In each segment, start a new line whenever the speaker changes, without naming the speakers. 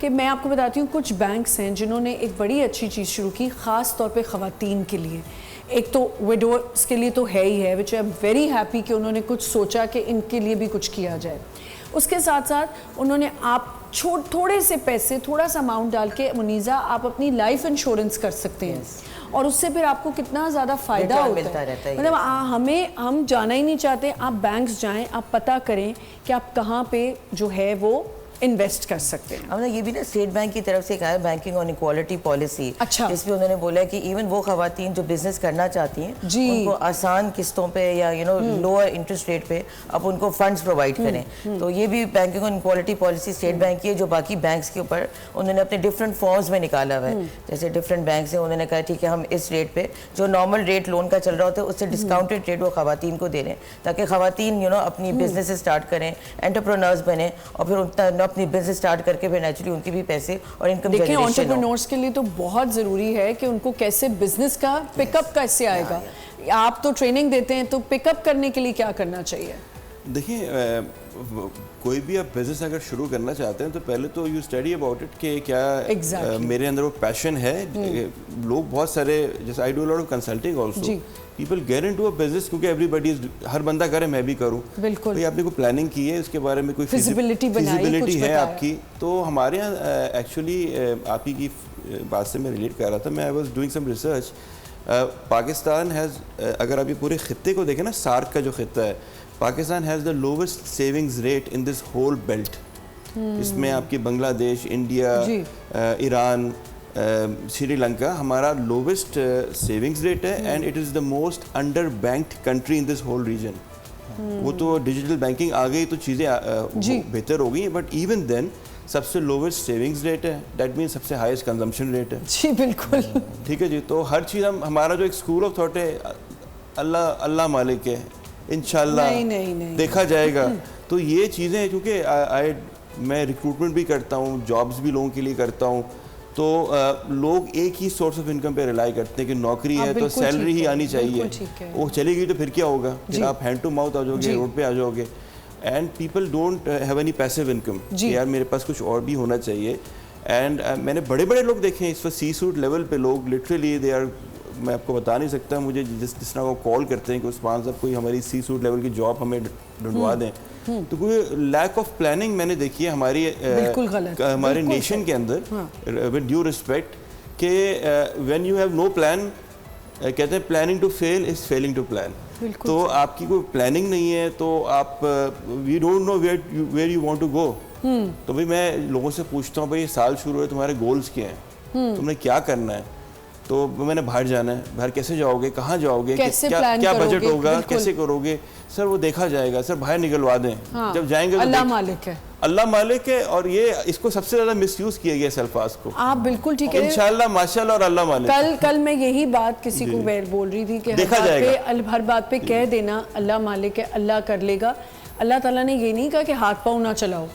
کہ میں آپ کو بتاتی ہوں کچھ بینکس ہیں جنہوں نے ایک بڑی اچھی چیز شروع کی خاص طور پہ خواتین کے لیے. ایک تو ویڈوز کے لیے تو ہے ہی ہے, وچ آئی ایم ویری ہیپی کہ انہوں نے کچھ سوچا کہ ان کے لیے بھی کچھ کیا جائے. اس کے ساتھ ساتھ انہوں نے آپ تھوڑے سے پیسے, تھوڑا سا اماؤنٹ ڈال کے منیزہ آپ اپنی لائف انشورنس کر سکتے ہیں, اور اس سے پھر آپ کو کتنا زیادہ فائدہ ہوتا ہے. مطلب ہم جانا ہی نہیں چاہتے, آپ بینکس جائیں, آپ پتہ کریں کہ آپ کہاں پہ جو ہے وہ انویسٹ کر سکتے ہیں.
ہم نے یہ بھی نا اسٹیٹ بینک کی طرف سے کہا ہے بینکنگ آن ایکوالٹی پالیسی, جس میں انہوں نے بولا ہے کہ ایون وہ خواتین جو بزنس کرنا چاہتی ہیں ان کو آسان قسطوں پہ یا لوور انٹرسٹ ریٹ پہ آپ ان کو فنڈز پرووائڈ کریں. تو یہ بھی بینکنگ آن ایکوالٹی پالیسی اسٹیٹ بینک کی ہے, جو باقی بینکس کے اوپر انہوں نے اپنے ڈفرینٹ فارمز میں نکالا ہوا ہے. جیسے ڈفرینٹ بینکس ہیں, انہوں نے کہا ٹھیک ہے ہم اس ریٹ پہ جو نارمل ریٹ لون کا چل رہا ہوتا ہے اس سے ڈسکاؤنٹڈ ریٹ وہ خواتین کو دے رہے ہیں, تاکہ خواتین اپنی بزنس اسٹارٹ کریں, انٹرپرینورز بنیں, اور پھر اپنی بزنس اسٹارٹ کر کے پھر نیچرلی ان کی بھی پیسے اور انکم جنریشن ہو.
دیکھیں انٹرپرینورز کے لیے تو بہت ضروری ہے کہ ان کو کیسے بزنس کا پک اپ کیسے آئے گا. آپ تو ٹریننگ دیتے ہیں, تو پک اپ کرنے کے لیے کیا کرنا چاہیے؟
دیکھیں کوئی بھی آپ بزنس اگر شروع کرنا چاہتے ہیں تو پہلے تو یو اسٹڈی اباؤٹ اٹ کہ کیا میرے اندر وہ پیشن ہے. لوگ بہت سارے, جیسے I do lot of consulting also, people get into a business کیونکہ ایوری بڈی ہر بندہ کرے میں بھی کروں. بالکل آپ نے کوئی پلاننگ کی ہے اس کے بارے میں, کوئی فیزیبلٹی ہے آپ کی. تو ہمارے یہاں ایکچولی آپ ہی کی بات سے میں ریلیٹ کر رہا تھا, میں I was doing some research. Pakistan has, اگر آپ یہ پورے خطے کو دیکھیں نا, سارک کا جو خطہ ہے, Pakistan has the lowest savings rate in this whole belt. اس میں آپ کی بنگلہ دیش, انڈیا, ایران, سری لنکا, ہمارا لووسٹ سیونگز ریٹ ہے, and it is the most under banked country in this whole region. وہ تو ڈیجیٹل بینکنگ آ گئی تو چیزیں بہتر ہو گئی ہیں, بٹ ایون دین سب سے لووسٹ سیونگز ریٹ ہے, دیٹ مینس سب سے ہائیسٹ کنزمپشن ریٹ ہے.
جی بالکل
ٹھیک ہے جی. تو ہر چیز ہمارا جو ایک اسکول آف تھاٹ ہے, اللہ مالک ہے, انشاءاللہ دیکھا جائے گا. تو یہ چیزیں ہیں, کیونکہ میں ریکروٹمنٹ بھی کرتا ہوں, جابس بھی لوگوں کے لیے کرتا ہوں, تو لوگ ایک ہی سورس آف انکم پہ ریلائی کرتے ہیں کہ نوکری ہے تو سیلری ہی آنی چاہیے. وہ چلے گی تو پھر کیا ہوگا, پھر آپ ہینڈ ٹو ماؤتھ آ جاؤ گے, روڈ پہ آ جاؤ گے. And people don't have any passive income, یار میرے پاس کچھ اور بھی ہونا چاہیے. اینڈ میں نے بڑے بڑے لوگ دیکھے ہیں اس وقت سی سوٹ لیول پہ لوگ, لٹرلی دے آر, میں آپ کو بتا نہیں سکتا, مجھے جس طرح وہ کال کرتے ہیں کہ عثمان صاحب کوئی ہماری سی سوٹ لیول کی جاب ہمیں ڈھونڈوا دیں. تو کوئی لیک آف پلاننگ میں نے دیکھی ہے ہمارے نیشن کے اندر, ود ڈیو رسپیکٹ, کہ when you have no plan, کہتے ہیں planning to fail is failing to plan. تو آپ کی کوئی پلاننگ نہیں ہے تو آپ, we don't know where you want to go. تو بھائی میں لوگوں سے پوچھتا ہوں, بھائی یہ سال شروع ہے, تمہارے گولز کیا ہیں, تم نے کیا کرنا ہے. تو میں نے باہر جانا ہے, باہر کیسے جاؤ گے, کہاں جاؤ گے, کیا بجٹ ہوگا, کیسے کرو گے. سر وہ دیکھا جائے گا, سر باہر نکلوا دیں, جب جائیں گے
اللہ مالک ہے,
اللہ مالک ہے. اور یہ اس کو سب سے زیادہ مس یوز کیا گیا اس الفاظ کو.
آپ بالکل ٹھیک ہے,
انشاءاللہ ماشاءاللہ اور اللہ مالک.
کل میں یہی بات کسی کو بول رہی تھی کہ ہر بات پہ کہہ دینا اللہ مالک ہے, اللہ کر لے گا. اللہ تعالیٰ نے یہ نہیں کہا کہ ہاتھ پاؤں نہ چلاؤ,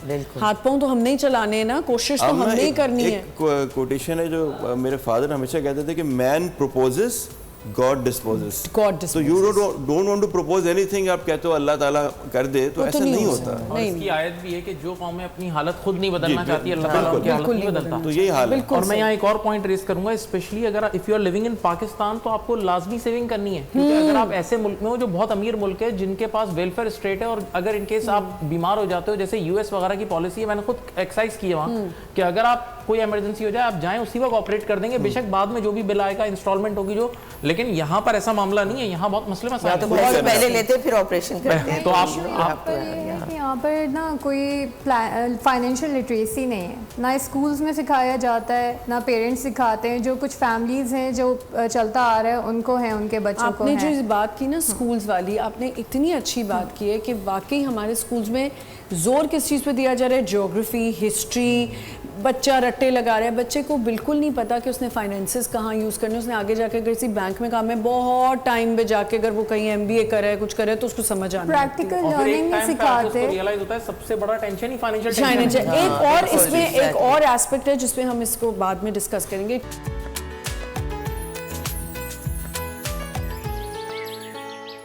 ہاتھ پاؤں تو ہم نہیں چلانے ہیں نا, کوشش تو ہم نہیں کرنی ہے.
ایک کوٹیشن ہے جو میرے فادر ہمیشہ کہتے تھے کہ مین پروپوزز, God disposes. So you don't want to propose anything, آپ کہتے ہو اللہ تعالیٰ کر دے, تو ایسا نہیں ہوتا.
اور اس کی آیت بھی ہے کہ جو قومیں اپنی حالت خود نہیں بدلنا چاہتی, اللہ تعالیٰ ان کی حالت نہیں بدلتا.
تو یہی حال ہے.
اور میں یہاں ایک اور پوائنٹ ریز کروں گا, اسپیشلی اگر if you are living in Pakistan تو آپ کو لازمی سیونگ کرنی ہے, کیونکہ اگر آپ ایسے ملک میں ہو جو بہت امیر ملک ہے, جن کے پاس ویلفیئر اسٹیٹ ہے, اور اگر ان کیس آپ بیمار ہو جاتے ہو, جیسے یو ایس وغیرہ کی پالیسی ہے, میں نے خود ایکسرسائز کی ہے وہاں, کہ اگر آپ کوئی ایمرجنسی ہو جائے آپ جائیں, اسی وقت آپریٹ کر دیں گے, بے شک بعد میں جو بھی بل آئے گا انسٹالمنٹ ہوگی جو, لیکن یہاں پر ایسا معاملہ نہیں ہے. یہاں بہت مسئلے مسائل
ہیں, پہلے لیتے پھر آپریشن کرتے ہیں.
تو آپ
یہاں پر نا کوئی فائنینشیل لٹریسی نہیں ہے, نہ اسکولز میں سکھایا جاتا ہے, نہ پیرنٹس سکھاتے ہیں. جو کچھ فیملیز ہیں جو چلتا آ رہا ہے ان کو ہیں, ان کے بچوں کو.
آپ نے جو بات کی نا اسکولز والی, آپ نے اتنی اچھی بات کی ہے کہ واقعی ہمارے اسکولز میں زور کس چیز پہ دیا جا رہا ہے, جیوگرافی, ہسٹری. بچہ رٹے لگا رہا ہے, بچے کو بالکل نہیں پتا کہ اس نے فائنینسز کہاں یوز کرنے. اس نے آگے جا کے اگر کسی بینک میں کام ہے, بہت ٹائم پہ جا کے اگر وہ کہیں ایم بی اے کر رہا ہے, کچھ کر رہا ہے, تو اس کو سمجھ آنا.
پریکٹیکل لرننگ نہیں سکھاتے.
ریئلائز ہوتا ہے سب سے بڑا ٹینشن ہی فائنینشیل.
ایک اور اس میں ایک اور ایسپیکٹ ہے جس پہ ہم اس کو بعد میں ڈسکس کریں گے.